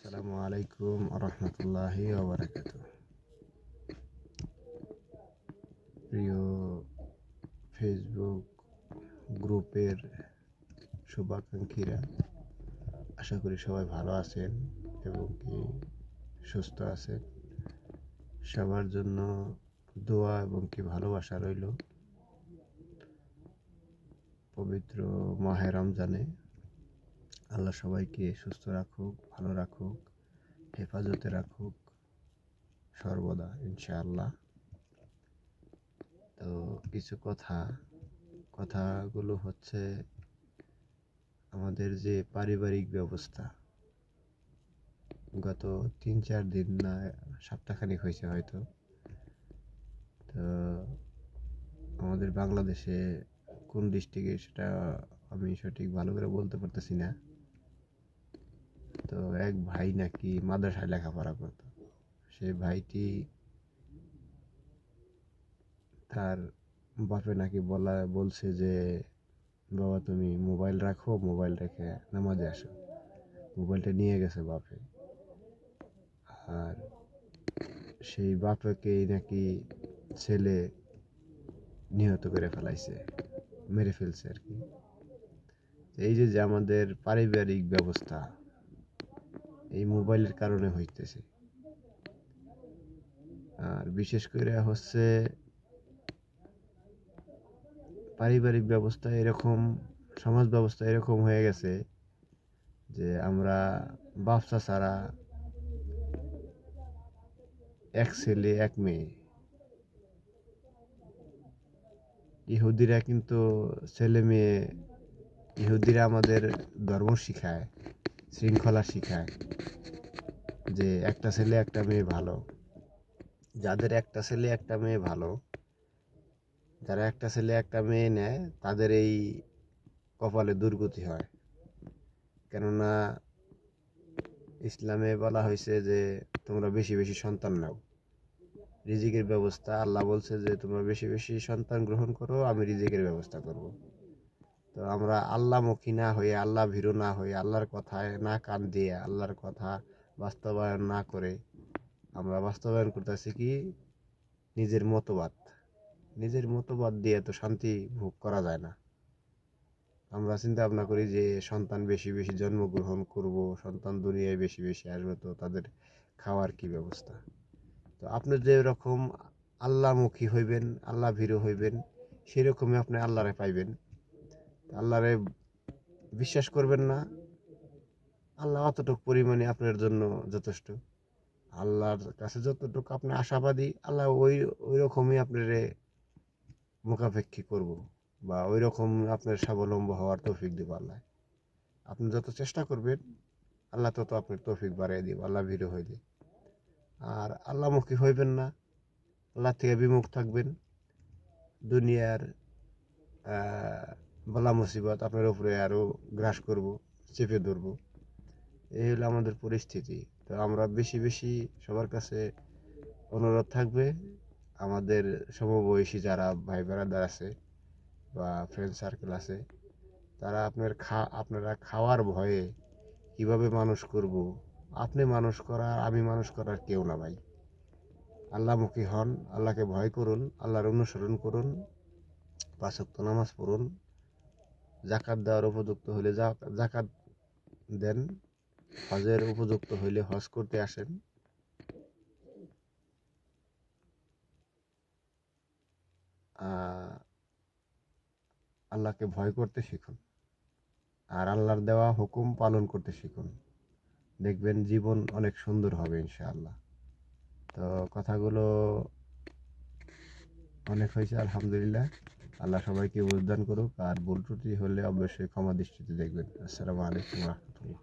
আসসালামু আলাইকুম রহমতুল্লাহি ওবারাকাতু। প্রিয় ফেসবুক গ্রুপের শুভাকাঙ্ক্ষীরা, আশা করি সবাই ভালো আছেন এবং কি সুস্থ আছেন। সবার জন্য দোয়া এবং কি ভালোবাসা রইল। পবিত্র মাহে রমজানে আল্লাহ সবাইকে সুস্থ রাখুক, ভালো রাখুক, হেফাজতে রাখুক সর্বদা ইনশাআল্লাহ। তো কিছু কথাগুলো হচ্ছে আমাদের যে পারিবারিক ব্যবস্থা, গত 3-4 দিন না সপ্তাহখানিক হয়েছে হয়তো। তো আমাদের বাংলাদেশে কোন ডিস্ট্রিক্টে সেটা আমি সঠিক ভালো করে বলতে পারতেছি না। তো এক ভাই নাকি মাদ্রাসায় লেখাপড়া করতো। সেই ভাইটি তার বাপে নাকি বলছে যে, বাবা তুমি মোবাইল রাখো, মোবাইল রেখে নামাজে আসো। মোবাইলটা নিয়ে গেছে বাপে। আর সেই বাপকেই নাকি ছেলে নিহত করে ফেলাইছে, মেরে ফেলছে আর কি। এই যে আমাদের পারিবারিক ব্যবস্থা এই মোবাইলের কারণে হইতেছে। আর বিশেষ করে হচ্ছে পারিবারিক ব্যবস্থা এরকম, সমাজ ব্যবস্থা এরকম হয়ে গেছে যে আমরা বাপসা ছাড়া এক ছেলে এক মেয়ে। ইহুদিরা কিন্তু ছেলে মেয়ে, ইহুদিরা আমাদের ধর্ম শিখায়, শৃঙ্খলা শিখায় যে একটা ছেলে একটা মেয়ে ভালো। যাদের একটা ছেলে একটা মেয়ে ভালো, যারা একটা ছেলে একটা মেয়ে নেয়, তাদের এই কপালে দুর্গতি হয়। কেননা ইসলামে বলা হয়েছে যে তোমরা বেশি বেশি সন্তান নাও। রিজিকের ব্যবস্থা আল্লাহ বলছে যে তোমরা বেশি বেশি সন্তান গ্রহণ করো, আমি রিজিকের ব্যবস্থা করব। তো আমরা আল্লাহমুখী না হয়ে, আল্লাহ ভীরু না হয়ে, আল্লাহর কথায় না কান দিয়ে, আল্লাহর কথা বাস্তবায়ন না করে আমরা বাস্তবায়ন করতেছি কি নিজের মতবাদ দিয়ে তো শান্তি ভোগ করা যায় না। আমরা চিন্তা ভাবনা করি যে সন্তান বেশি বেশি জন্মগ্রহণ করব, সন্তান দুনিয়ায় বেশি বেশি আসবে, তো তাদের খাওয়ার কি ব্যবস্থা। তো আপনি যেরকম আল্লাহমুখী হইবেন, আল্লাহ ভীরু হইবেন, সেরকমই আপনি আল্লাহরে পাইবেন। আল্লাহরে বিশ্বাস করবেন না, আল্লাহ অতটুকু পরিমাণে আপনার জন্য যথেষ্ট। আল্লাহর কাছে যতটুকু আপনি আশাবাদী, আল্লাহ ওই রকমই আপনার মুখাপেক্ষী করব, বা ওই রকম আপনার স্বাবলম্বী হওয়ার তৌফিক দিব আল্লাহ। আপনি যত চেষ্টা করবেন, আল্লাহ তত আপনার তৌফিক বাড়িয়ে দিব, আল্লাহ ভীরু হইলে। আর আল্লাহমুখী হইবেন না, আল্লাহ থেকে বিমুখ থাকবেন, দুনিয়ার বলা মুসিবত আপনার উপরে আরও গ্রাস করব, চেপে ধরব। এই হলো আমাদের পরিস্থিতি। তো আমরা বেশি বেশি সবার কাছে অনুরোধ থাকবে, আমাদের সমবয়সী যারা ভাই ব্রাদার আছে বা ফ্রেন্ড সার্কেল আছে, তারা আপনারা খাওয়ার ভয়ে কিভাবে মানুষ করব। আপনি মানুষ করা, আমি মানুষ করার কেউ না ভাই। আল্লাহমুখী হন, আল্লাহকে ভয় করুন, আল্লাহর অনুসরণ করুন, 5 ওয়াক্ত নামাজ পড়ুন, জাকাত দেওয়ার উপযুক্ত হলে জাকাত দেন, হজের উপযুক্ত হইলে হজ করতে আসেন। আল্লাহকে ভয় করতে শিখুন, আর আল্লাহর দেওয়া হুকুম পালন করতে শিখুন। দেখবেন জীবন অনেক সুন্দর হবে ইনশাআল্লাহ। তো কথাগুলো অনেক হয়েছে, আলহামদুলিল্লাহ। আল্লাহ সবাইকে বুঝদান করুক, আর ভুল ত্রুটি হলে অবশ্যই ক্ষমা দৃষ্টিতে দেখবেন। আসসালামু আলাইকুম রহমতুল্লাহ।